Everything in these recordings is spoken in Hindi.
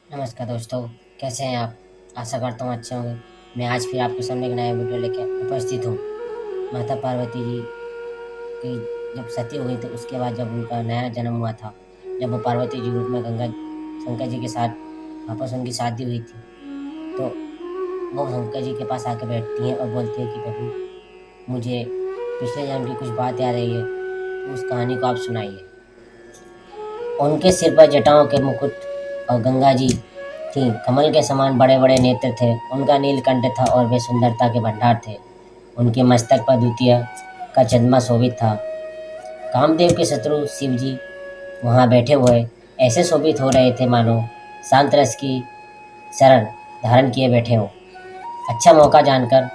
नमस्कार दोस्तों, कैसे हैं आप? आशा करता हूँ अच्छे होंगे। मैं आज फिर आपके सामने एक नया वीडियो लेकर उपस्थित हूँ। माता पार्वती जी की जब सती हुई थी, उसके बाद जब उनका नया जन्म हुआ था, जब वो पार्वती जी रूप में गंगा शंकर जी के साथ वापस उनकी शादी हुई थी, तो वो शंकर जी के पास आके बैठती हैं और बोलती हैं कि प्रभु, मुझे पिछले जन्म की कुछ बात याद रही है, तो उस कहानी को आप सुनाइए। उनके सिर पर जटाओं के मुकुट और गंगा जी थी, कमल के समान बड़े बड़े नेत्र थे, उनका नीलकंठ था और वे सुंदरता के भंडार थे। उनके मस्तक पर द्वितीय का चंद्रमा शोभित था। कामदेव के शत्रु शिव जी वहां बैठे हुए ऐसे शोभित हो रहे थे मानो शांत रस की शरण धारण किए बैठे हों। अच्छा मौका जानकर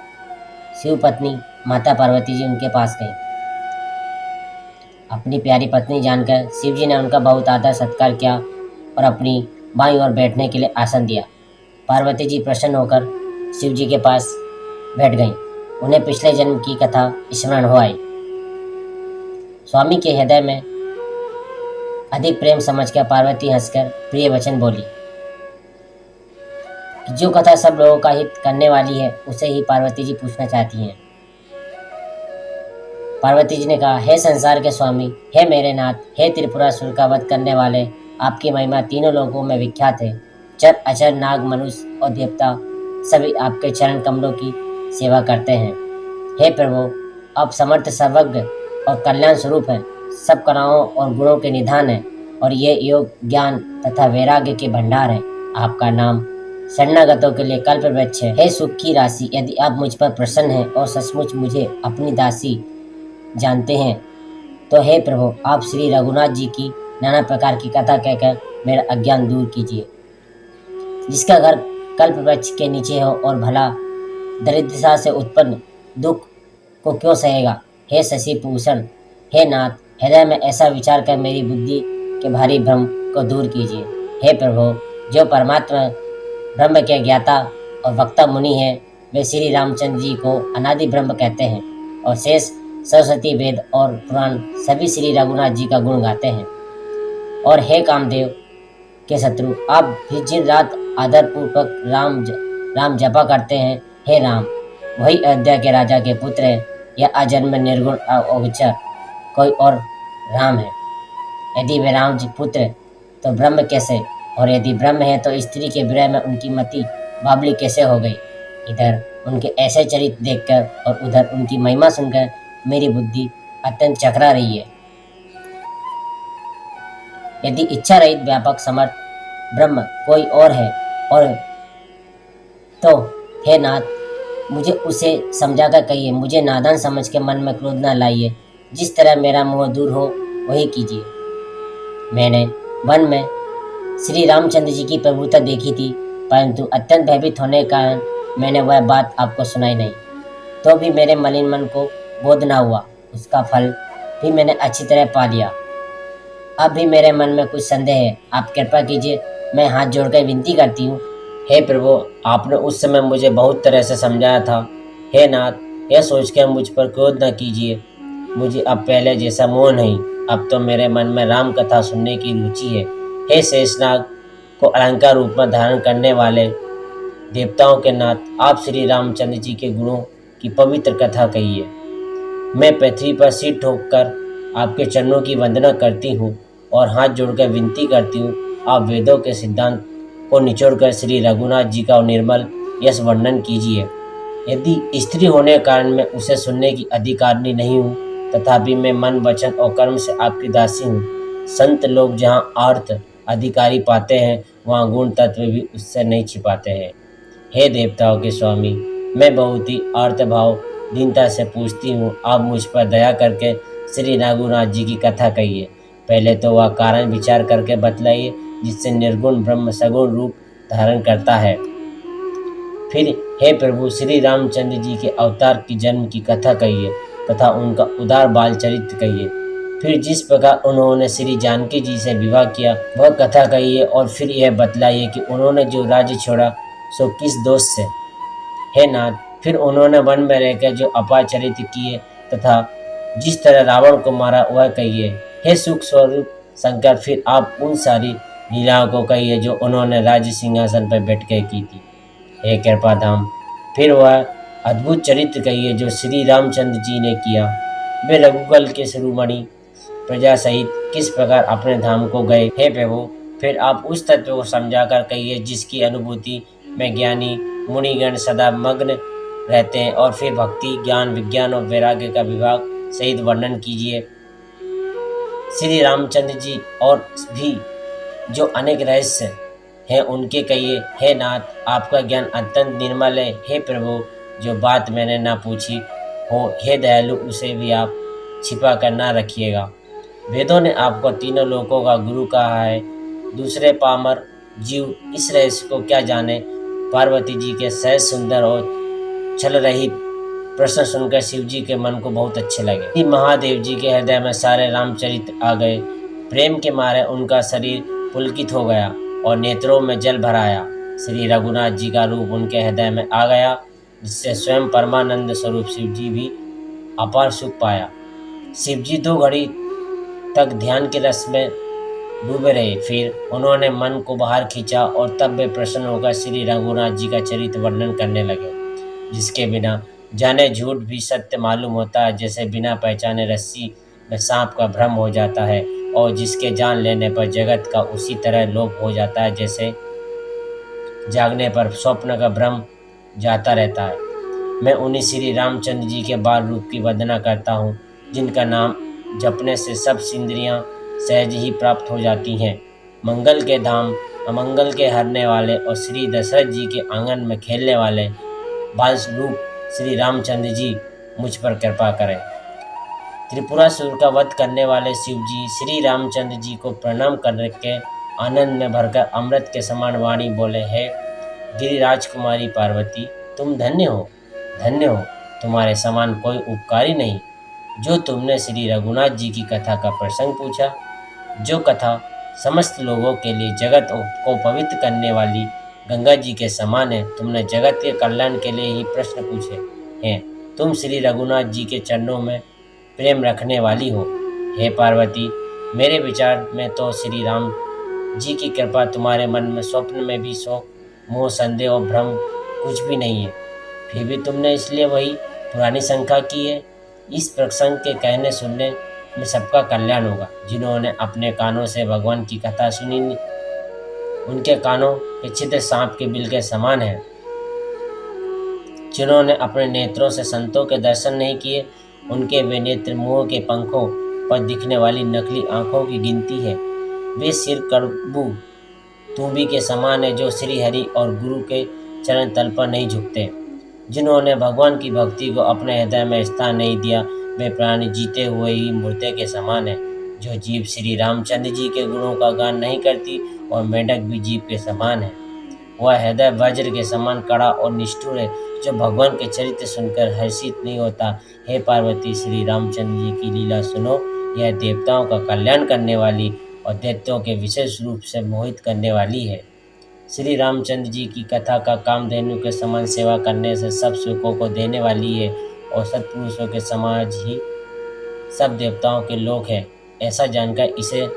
शिव पत्नी माता पार्वती जी उनके पास गई। अपनी प्यारी पत्नी जानकर शिव जी ने उनका बहुत आदर सत्कार किया और अपनी बाईं ओर बैठने के लिए आसन दिया। पार्वती जी प्रसन्न होकर शिव जी के पास बैठ गईं। उन्हें पिछले जन्म की कथा स्मरण हो आई। स्वामी के हृदय में अधिक प्रेम समझकर पार्वती हंसकर प्रिय वचन बोली कि जो कथा सब लोगों का हित करने वाली है, उसे ही पार्वती जी पूछना चाहती हैं। पार्वती जी ने कहा, हे संसार के स्वामी, हे मेरे नाथ, हे त्रिपुरासुर का वध करने वाले, आपकी महिमा तीनों लोगों में विख्यात है। चर अचर नाग मनुष्य और देवता सभी आपके चरण कमलों की सेवा करते हैं। हे प्रभु, आप समर्थ सर्वज्ञ और कल्याण स्वरूप हैं, सब कलाओं और गुणों के निधान हैं और ये योग ज्ञान तथा वैराग्य के भंडार है। आपका नाम शरणागतों के लिए कल्प वृक्ष है। हे सुख की राशि, यदि आप मुझ पर प्रसन्न हैं और सचमुच मुझे अपनी दासी जानते हैं, तो हे प्रभु, आप श्री रघुनाथ जी की नाना प्रकार की कथा कहकर मेरा अज्ञान दूर कीजिए। जिसका घर कल्प वृक्ष के नीचे हो और भला दरिद्रता से उत्पन्न दुख को क्यों सहेगा। हे शशि भूषण, हे नाथ, हृदय में ऐसा विचार कर मेरी बुद्धि के भारी भ्रम को दूर कीजिए। हे प्रभु, जो परमात्मा ब्रह्म के ज्ञाता और वक्ता मुनि हैं, वे श्री रामचंद्र जी को अनादि ब्रह्म कहते हैं और शेष सरस्वती वेद और पुराण सभी श्री रघुनाथ जी का गुण गाते हैं। और हे कामदेव के शत्रु, आप भी जिन रात आदर पूर्वक राम जपा करते हैं, हे राम, वही अयोध्या के राजा के पुत्र हैं। यह अजन्म निर्गुण अगोचर कोई और राम है। यदि वे राम जी पुत्र हैं, तो ब्रह्म कैसे, और यदि ब्रह्म है तो स्त्री के विरह में उनकी मति बाबली कैसे हो गई। इधर उनके ऐसे चरित्र देखकर और उधर उनकी महिमा सुनकर मेरी बुद्धि अत्यंत चकरा रही है। यदि इच्छा रहित व्यापक समर्थ ब्रह्म कोई और है, और तो हे नाथ, मुझे उसे समझाकर कहिए, मुझे नादान समझ के मन में क्रोध न लाइए। जिस तरह मेरा मोह दूर हो वही कीजिए। मैंने वन में श्री रामचंद्र जी की प्रभुता देखी थी, परंतु अत्यंत भयभीत होने के कारण मैंने वह बात आपको सुनाई नहीं। तो भी मेरे मलिन मन को बोध न हुआ, उसका फल भी मैंने अच्छी तरह पा लिया। अब भी मेरे मन में कुछ संदेह है, आप कृपा कीजिए, मैं हाथ जोड़कर विनती करती हूँ। हे प्रभु, आपने उस समय मुझे बहुत तरह से समझाया था। हे नाथ, यह सोचकर मुझ पर क्रोध न कीजिए। मुझे अब पहले जैसा मोह नहीं, अब तो मेरे मन में राम कथा सुनने की रुचि है। हे शेषनाग को अलंकार रूप में धारण करने वाले देवताओं के नाथ, आप श्री रामचंद्र जी के गुणों की पवित्र कथा कहिए। मैं पृथ्वी पर सिर ठोककर आपके चरणों की वंदना करती हूँ और हाथ जोड़कर विनती करती हूँ, आप वेदों के सिद्धांत को निचोड़कर श्री रघुनाथ जी का निर्मल यश वर्णन कीजिए। यदि स्त्री होने के कारण मैं उसे सुनने की अधिकारिणी नहीं हूँ, तथापि मैं मन वचन और कर्म से आपकी दासी हूँ। संत लोग जहाँ अर्थ अधिकारी पाते हैं, वहाँ गुण तत्व भी उससे नहीं छिपाते हैं। हे देवताओं के स्वामी, मैं बहुत ही अर्थ भाव दीनता से पूछती हूँ, आप मुझ पर दया करके श्री रघुनाथ जी की कथा कहिए। पहले तो वह कारण विचार करके बतलाइए जिससे निर्गुण ब्रह्म सगुण रूप धारण करता है। फिर हे प्रभु, श्री रामचंद्र जी के अवतार की जन्म की कथा कहिए तथा उनका उदार बाल चरित्र कहिए। फिर जिस प्रकार उन्होंने श्री जानकी जी से विवाह किया वह कथा कहिए, और फिर यह बतलाइए कि उन्होंने जो राज्य छोड़ा सो किस दोष से। हे नाथ, फिर उन्होंने वन में रहकर जो अपार चरित्र किए तथा जिस तरह रावण को मारा वह कहिए। हे सुख स्वरूप शंकर, फिर आप उन सारी लीलाओं को कहिए जो उन्होंने राज्य सिंहासन पर बैठ के की थी। हे कृपाधाम, फिर वह अद्भुत चरित्र कहिए जो श्री रामचंद्र जी ने किया। वे रघुकुल के शिरोमणि प्रजा सहित किस प्रकार अपने धाम को गए। हे प्रभु, फिर आप उस तत्व को समझाकर कहिए जिसकी अनुभूति में ज्ञानी मुनिगण सदा मग्न रहते हैं, और फिर भक्ति, ज्ञान, विज्ञान और वैराग्य का विभाग सहित वर्णन कीजिए। श्री रामचंद्र जी और भी जो अनेक रहस्य हैं उनके कहिए। हे नाथ, आपका ज्ञान अत्यंत निर्मल है। हे प्रभु, जो बात मैंने ना पूछी हो, हे दयालु, उसे भी आप छिपा कर ना रखिएगा। वेदों ने आपको तीनों लोकों का गुरु कहा है, दूसरे पामर जीव इस रहस्य को क्या जाने। पार्वती जी के सहज सुंदर और छल रहित प्रश्न सुनकर शिव जी के मन को बहुत अच्छे लगे। महादेव जी के हृदय में सारे रामचरित्र आ गए। प्रेम के मारे उनका शरीर पुलकित हो गया और नेत्रों में जल भर आया। श्री रघुनाथ जी का रूप उनके हृदय में आ गया, जिससे स्वयं परमानंद स्वरूप शिव जी भी अपार सुख पाया। शिव जी 2 घड़ी तक ध्यान के रस में डूबे रहे। फिर उन्होंने मन को बाहर खींचा और तब वे प्रसन्न होकर श्री रघुनाथ जी का चरित्र वर्णन करने लगे, जिसके बिना जाने झूठ भी सत्य मालूम होता है, जैसे बिना पहचाने रस्सी में सांप का भ्रम हो जाता है, और जिसके जान लेने पर जगत का उसी तरह लोप हो जाता है, जैसे जागने पर स्वप्न का भ्रम जाता रहता है। मैं उन्हीं श्री रामचंद्र जी के बाल रूप की वंदना करता हूँ, जिनका नाम जपने से सब इंद्रियां सहज ही प्राप्त हो जाती हैं। मंगल के धाम, अमंगल के हरने वाले और श्री दशरथ जी के आंगन में खेलने वाले बाल रूप श्री रामचंद्र जी मुझ पर कृपा करें। त्रिपुरासुर का वध करने वाले शिव जी श्री रामचंद्र जी को प्रणाम करके आनंद में भरकर अमृत के समान वाणी बोले, है गिरिराज कुमारी पार्वती, तुम धन्य हो, धन्य हो। तुम्हारे समान कोई उपकारी नहीं। जो तुमने श्री रघुनाथ जी की कथा का प्रसंग पूछा, जो कथा समस्त लोगों के लिए जगत को पवित्र करने वाली गंगा जी के समान है, तुमने जगत के कल्याण के लिए ही प्रश्न पूछे हैं। तुम श्री रघुनाथ जी के चरणों में प्रेम रखने वाली हो। हे पार्वती, मेरे विचार में तो श्री राम जी की कृपा तुम्हारे मन में स्वप्न में भी शोक, मोह, संदेह और भ्रम कुछ भी नहीं है। फिर भी तुमने इसलिए वही पुरानी शंका की है। इस प्रसंग के कहने सुनने में सबका कल्याण होगा। जिन्होंने अपने कानों से भगवान की कथा सुनी, उनके कानों के छिद्र सांप के बिल के समान है। जिन्होंने अपने नेत्रों से संतों के दर्शन नहीं किए, उनके वे नेत्र मोह के पंखों पर दिखने वाली नकली आंखों की गिनती है। वे सिर करबू तूबी के समान है, जो श्री हरि और गुरु के चरण तल पर नहीं झुकते। जिन्होंने भगवान की भक्ति को अपने हृदय में स्थान नहीं दिया, वे प्राणी जीते हुए ही मुर्दे के समान है। जो जीव श्री रामचंद्र जी के गुणों का गान नहीं करती, और मेढक भी जीव के समान है। वह हृदय वज्र के समान कड़ा और निष्ठुर है, जो भगवान के चरित्र सुनकर हर्षित नहीं होता। हे पार्वती, श्री रामचंद्र जी की लीला सुनो। यह देवताओं का कल्याण करने वाली और दैत्यों के विशेष रूप से मोहित करने वाली है। श्री रामचंद्र जी की कथा का कामधेनु के समान सेवा करने से सब सुखों को देने वाली है, और सत्पुरुषों के समाज ही सब देवताओं के लोक है। ऐसा जानकर इसे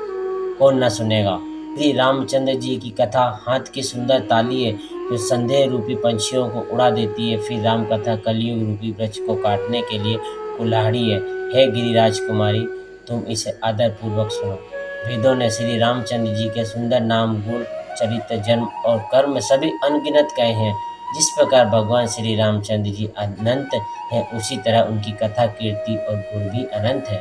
कौन न सुनेगा। श्री रामचंद्र जी की कथा हाथ की सुंदर ताली है, जो संदेह रूपी पंछियों को उड़ा देती है। फिर राम कथा कलयुग रूपी वृक्ष को काटने के लिए कुल्हाड़ी है। हे गिरिराज कुमारी, तुम इसे आदर पूर्वक सुनो। वेदों ने श्री रामचंद्र जी के सुंदर नाम, गुण, चरित्र, जन्म और कर्म सभी अनगिनत कहे हैं। जिस प्रकार भगवान श्री रामचंद्र जी अनंत हैं, उसी तरह उनकी कथा, कीर्ति और गुण भी अनंत है।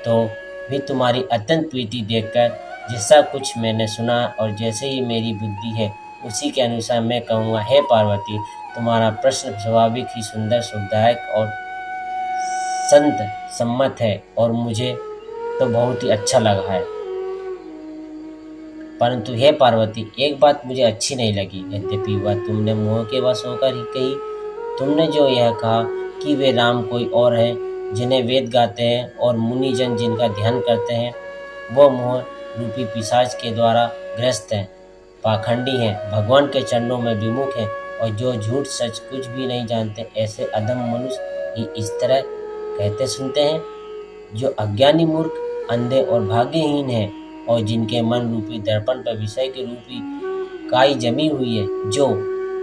तो भी तुम्हारी अत्यंत प्रीति देखकर जैसा कुछ मैंने सुना और जैसे ही मेरी बुद्धि है, उसी के अनुसार मैं कहूँगा। हे पार्वती, तुम्हारा प्रश्न स्वाभाविक ही सुंदर, सुखदायक और संत सम्मत है, और मुझे तो बहुत ही अच्छा लगा है। परंतु हे पार्वती, एक बात मुझे अच्छी नहीं लगी। यद्यपि वह तुमने मोह के वश होकर ही कही। तुमने जो यह कहा कि वे राम कोई और है, जिन्हें वेद गाते हैं और मुनिजन जिनका ध्यान करते हैं, वो मोह रूपी पिशाच के द्वारा ग्रस्त हैं, पाखंडी हैं, भगवान के चरणों में विमुख हैं, और जो झूठ सच कुछ भी नहीं जानते, ऐसे अधम मनुष्य ही इस तरह कहते सुनते हैं। जो अज्ञानी, मूर्ख, अंधे और भाग्यहीन हैं, और जिनके मन रूपी दर्पण पर विषय के रूपी काई जमी हुई है, जो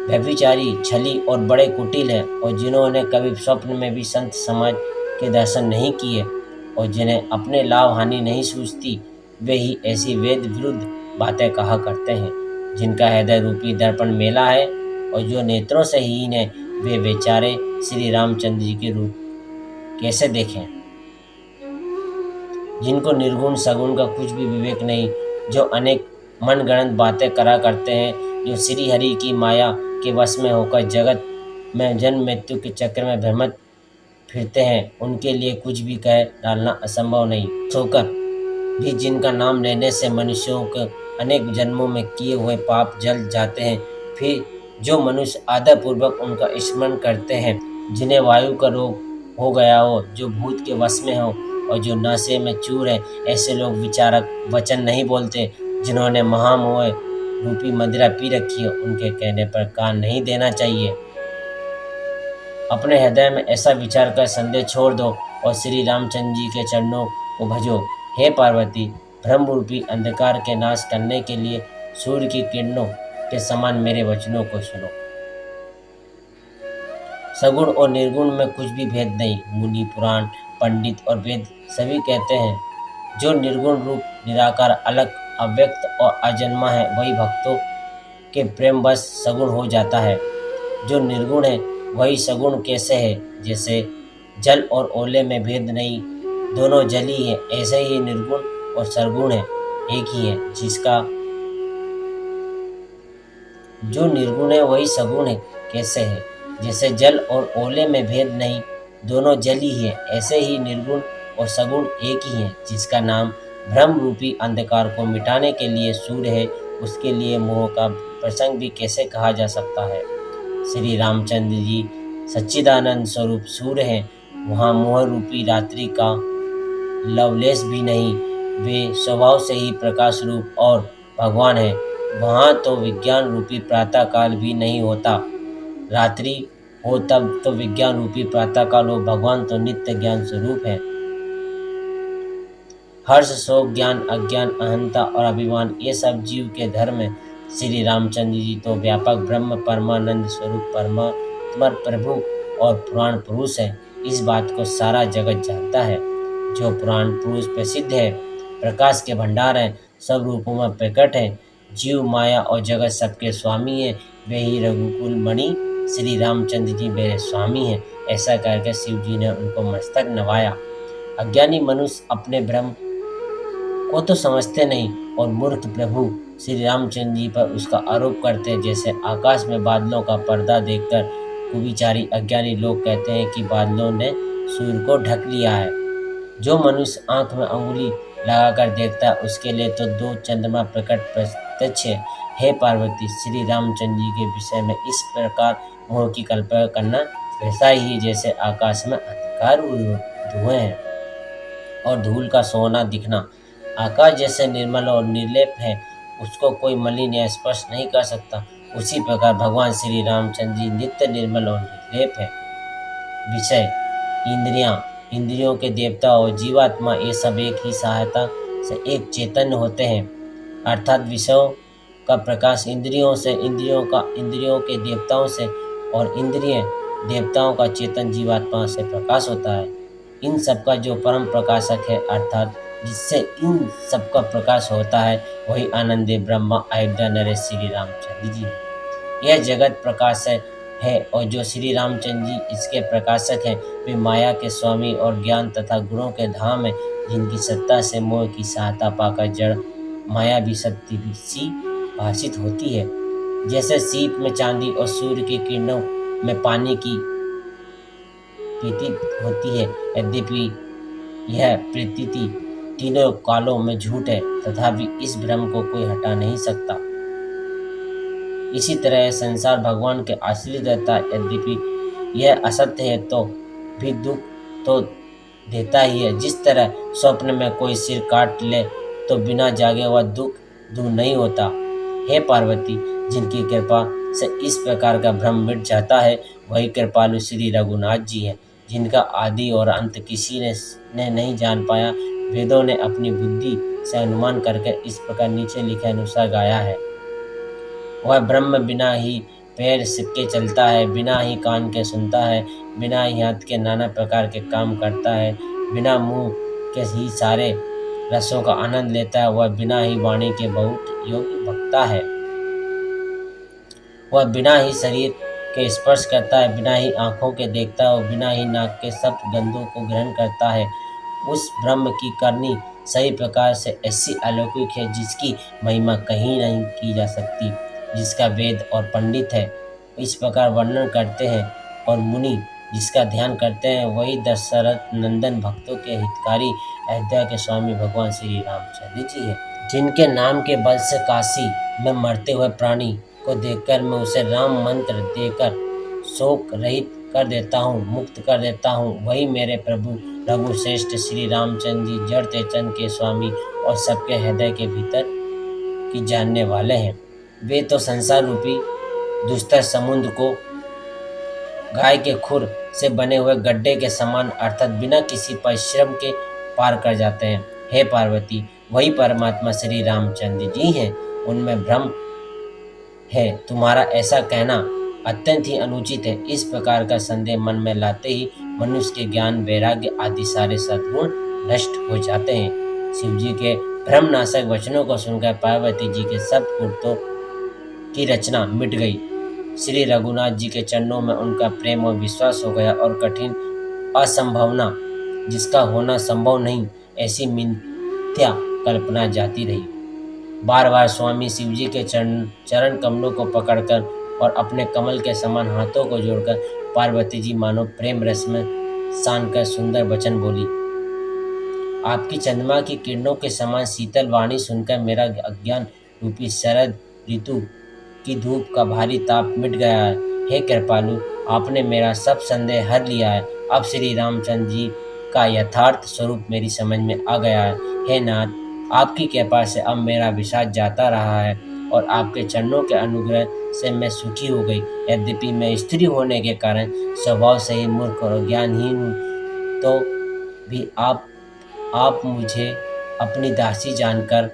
व्यभिचारी, छली और बड़े कुटिल है, और जिन्होंने कभी स्वप्न में भी संत समाज के दर्शन नहीं किए, और जिन्हें अपने लाभ हानि नहीं सूझती, वे ही ऐसी वेद विरुद्ध बातें कहा करते हैं। जिनका हृदय रूपी दर्पण मेला है और जो नेत्रों से हीन है, वे बेचारे श्री रामचंद्र जी के रूप कैसे देखें। जिनको निर्गुण सगुण का कुछ भी विवेक नहीं, जो अनेक मनगढ़ंत बातें करा करते हैं, जो श्री हरि की माया के वश में होकर जगत में जन्म मृत्यु के चक्र में भ्रमित फिरते हैं, उनके लिए कुछ भी कह डालना असंभव नहीं। सोकर भी जिनका नाम लेने से मनुष्यों के अनेक जन्मों में किए हुए पाप जल जाते हैं, फिर जो मनुष्य आदरपूर्वक उनका स्मरण करते हैं, जिन्हें वायु का रोग हो गया हो, जो भूत के वश में हो और जो नशे में चूर है, ऐसे लोग विचारक वचन नहीं बोलते। जिन्होंने महामोह रूपी मदिरा पी रखी है, उनके कहने पर कान नहीं देना चाहिए। अपने हृदय में ऐसा विचार कर संदेह छोड़ दो और श्री रामचंद्र जी के चरणों को भजो। हे पार्वती, भ्रम रूपी अंधकार के नाश करने के लिए सूर्य की किरणों के समान मेरे वचनों को सुनो। सगुण और निर्गुण में कुछ भी भेद नहीं। मुनि, पुराण, पंडित और वेद सभी कहते हैं, जो निर्गुण रूप निराकार, अलग, अव्यक्त और अजन्मा है, वही भक्तों के प्रेम बस सगुण हो जाता है। जो निर्गुण है वही सगुण कैसे है? जैसे जल और ओले में भेद नहीं, दोनों जल ही है, ऐसे ही निर्गुण और सरगुण है, एक ही है। जिसका जो निर्गुण है वही सगुण है कैसे है? जैसे जल और ओले में भेद नहीं, दोनों जल ही है, ऐसे ही निर्गुण और सगुण एक ही है। जिसका नाम भ्रम रूपी अंधकार को मिटाने के लिए सूर्य है, उसके लिए मोह का प्रसंग भी कैसे कहा जा सकता है? श्री रामचंद्र जी सच्चिदानंद स्वरूप सूर्य हैं, वहाँ मोह रूपी रात्रि का लवलेश भी नहीं। वे स्वभाव से ही प्रकाश रूप और भगवान है। वहाँ तो विज्ञान रूपी प्रातः काल भी नहीं होता। रात्रि हो तब तो विज्ञान रूपी प्रातः काल हो। भगवान तो नित्य ज्ञान स्वरूप है। हर्ष, शोक, ज्ञान, अज्ञान, अहंता और अभिमान, ये सब जीव के धर्म है। श्री रामचंद्र जी तो व्यापक ब्रह्म, परमानंद स्वरूप, परमात्मा, प्रभु और पुराण पुरुष है। इस बात को सारा जगत जानता है। जो पुराण पुरुष प्रसिद्ध है, प्रकाश के भंडार हैं, सब रूपों में प्रकट है, जीव, माया और जगत सबके स्वामी है, वे ही रघुकुल मणि श्री रामचंद्र जी मेरे स्वामी हैं। ऐसा करके शिव जी ने उनको मस्तक नवाया। अज्ञानी मनुष्य अपने भ्रम को तो समझते नहीं और मूर्ख प्रभु श्री रामचंद्र जी पर उसका आरोप करते हैं। जैसे आकाश में बादलों का पर्दा देखकर कुविचारी अज्ञानी लोग कहते हैं कि बादलों ने सूर्य को ढक लिया है। जो मनुष्य आंख में अंगुली लगाकर देखता है, उसके लिए तो दो चंद्रमा प्रकट प्रत्यक्ष है। हे पार्वती, श्री रामचंद्र जी के विषय में इस प्रकार मोह की कल्पना करना वैसा ही जैसे आकाश में अंधकार धुएं हैं और धूल का सोना दिखना। आकाश जैसे निर्मल और निर्लेप है, उसको कोई मलिन या स्पर्श नहीं कर सकता, उसी प्रकार भगवान श्री रामचंद्र जी नित्य निर्मल और निर्लेप है। विषय, इंद्रियां, इंद्रियों के देवता और जीवात्मा, ये सब एक ही सहायता से एक चैतन्य होते हैं। अर्थात विषयों का प्रकाश इंद्रियों से, इंद्रियों का इंद्रियों के देवताओं से और इंद्रिय देवताओं का चेतन जीवात्मा से प्रकाश होता है। इन सबका जो परम प्रकाशक है, अर्थात जिससे इन सबका प्रकाश होता है, वही आनंद ब्रह्मा अयोध्या नरेश श्री रामचंद्र जी है। यह जगत प्रकाश है और जो श्री रामचंद्र जी इसके प्रकाशक हैं, वे माया के स्वामी और ज्ञान तथा गुणों के धाम हैं, जिनकी सत्ता से मोह की सहायता पाकर जड़ माया भी सत्य सी भाषित होती है। जैसे सीप में चांदी और सूर्य की किरणों में पानी की प्रतीत होती है, यद्यपि यह प्रतीति तीनों कालों में झूठ है, तथापि इस भ्रम को कोई हटा नहीं सकता। इसी तरह संसार भगवान के आश्रित रहता है, यद्यपि यह असत्य है तो भी दुख तो देता ही है। जिस तरह स्वप्न में कोई सिर काट ले तो बिना जागे वह दुख दूर नहीं होता। हे पार्वती, जिनकी कृपा से इस प्रकार का भ्रम मिट जाता है, वही कृपालु श्री रघुनाथ जी हैं, जिनका आदि और अंत किसी ने नहीं जान पाया। वेदों ने अपनी बुद्धि से अनुमान करके इस प्रकार नीचे लिखे अनुसार गाया है। वह ब्रह्म बिना ही पैर के चलता है, बिना ही कान के सुनता है, बिना ही हाथ के नाना प्रकार के काम करता है, बिना मुंह के ही सारे रसों का आनंद लेता है। वह बिना ही वाणी के बहुत योग्य भक्ता है। वह बिना ही शरीर के स्पर्श करता है, बिना ही आँखों के देखता है और बिना ही नाक के सब गंधों को ग्रहण करता है। उस ब्रह्म की करनी सही प्रकार से ऐसी अलौकिक है जिसकी महिमा कहीं नहीं की जा सकती, जिसका वेद और पंडित है इस प्रकार वर्णन करते हैं और मुनि जिसका ध्यान करते हैं। वही दशरथ नंदन भक्तों के हितकारी अयोध्या के स्वामी भगवान श्री रामचंद्र जी है, जिनके नाम के बल से काशी में मरते हुए प्राणी को देखकर मैं उसे राम मंत्र देकर शोक रहित कर देता हूँ, मुक्त कर देता हूँ। वही मेरे प्रभु रघुश्रेष्ठ श्री रामचंद्र जी जड़ चेतन के स्वामी और सबके हृदय के भीतर की जानने वाले हैं। वे तो संसार रूपी दुस्तर समुद्र को गाय के खुर से बने हुए गड्ढे के समान अर्थात बिना किसी परिश्रम के पार कर जाते हैं। हे पार्वती, वही परमात्मा श्री रामचंद्र जी हैं, उनमें भ्रम है। तुम्हारा ऐसा कहना अत्यंत ही अनुचित है। इस प्रकार का संदेह मन में लाते ही मनुष्य के ज्ञान, वैराग्य आदि सारे सद्गुण नष्ट हो जाते हैं। शिव जी के भ्रमनाशक वचनों को सुनकर पार्वती जी के सब कुर्तों की रचना मिट गई। श्री रघुनाथ जी के चरणों में उनका प्रेम और विश्वास हो गया और कठिन असंभावना जिसका होना संभव नहीं, ऐसी मिथ्या कल्पना जाती रही। बार बार स्वामी शिव जी के चरण कमलों को पकड़कर और अपने कमल के समान हाथों को जोड़कर पार्वती जी मानो प्रेम रस में सान कर सुंदर वचन बोली। आपकी चंद्रमा की किरणों के समान शीतल वाणी सुनकर मेरा अज्ञान रूपी शरद ऋतु की धूप का भारी ताप मिट गया है। हे कृपालु, आपने मेरा सब संदेह हर लिया है। अब श्री रामचंद्र जी का यथार्थ स्वरूप मेरी समझ में आ गया है। हे नाथ, आपकी कृपा से अब मेरा विषाद जाता रहा है और आपके चरणों के अनुग्रह से मैं सुखी हो गई। यद्यपि मैं स्त्री होने के कारण स्वभाव से ही मूर्ख और ज्ञानहीन हूँ, तो भी आप मुझे अपनी दासी जानकर,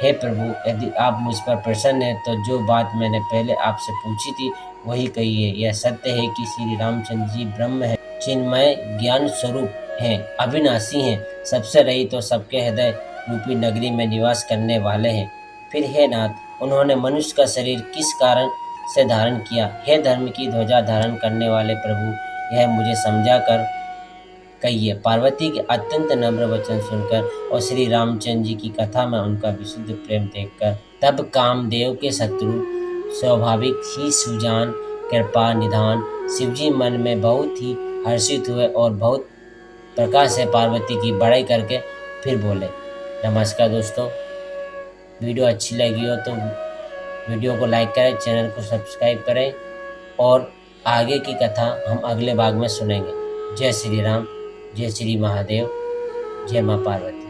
हे प्रभु, यदि आप मुझ पर प्रसन्न हैं तो जो बात मैंने पहले आपसे पूछी थी वही कहिए। यह सत्य है कि श्री रामचंद्र जी ब्रह्म है, चिन्मय ज्ञान स्वरूप हैं, अविनाशी हैं, सबसे रहित तो सबके हृदय रूपी नगरी में निवास करने वाले हैं। फिर हे नाथ, उन्होंने मनुष्य का शरीर किस कारण से धारण किया? हे धर्म की ध्वजा धारण करने वाले प्रभु, यह मुझे समझा कर कहिए। पार्वती के अत्यंत नम्र वचन सुनकर और श्री रामचंद्र जी की कथा में उनका विशुद्ध प्रेम देखकर तब कामदेव के शत्रु स्वाभाविक ही सुजान कृपा निधान शिवजी मन में बहुत ही हर्षित हुए और बहुत प्रकार से पार्वती की बड़ाई करके फिर बोले। नमस्कार दोस्तों, वीडियो अच्छी लगी हो तो वीडियो को लाइक करें, चैनल को सब्सक्राइब करें और आगे की कथा हम अगले भाग में सुनेंगे। जय श्री राम, जय श्री महादेव, जय माँ पार्वती।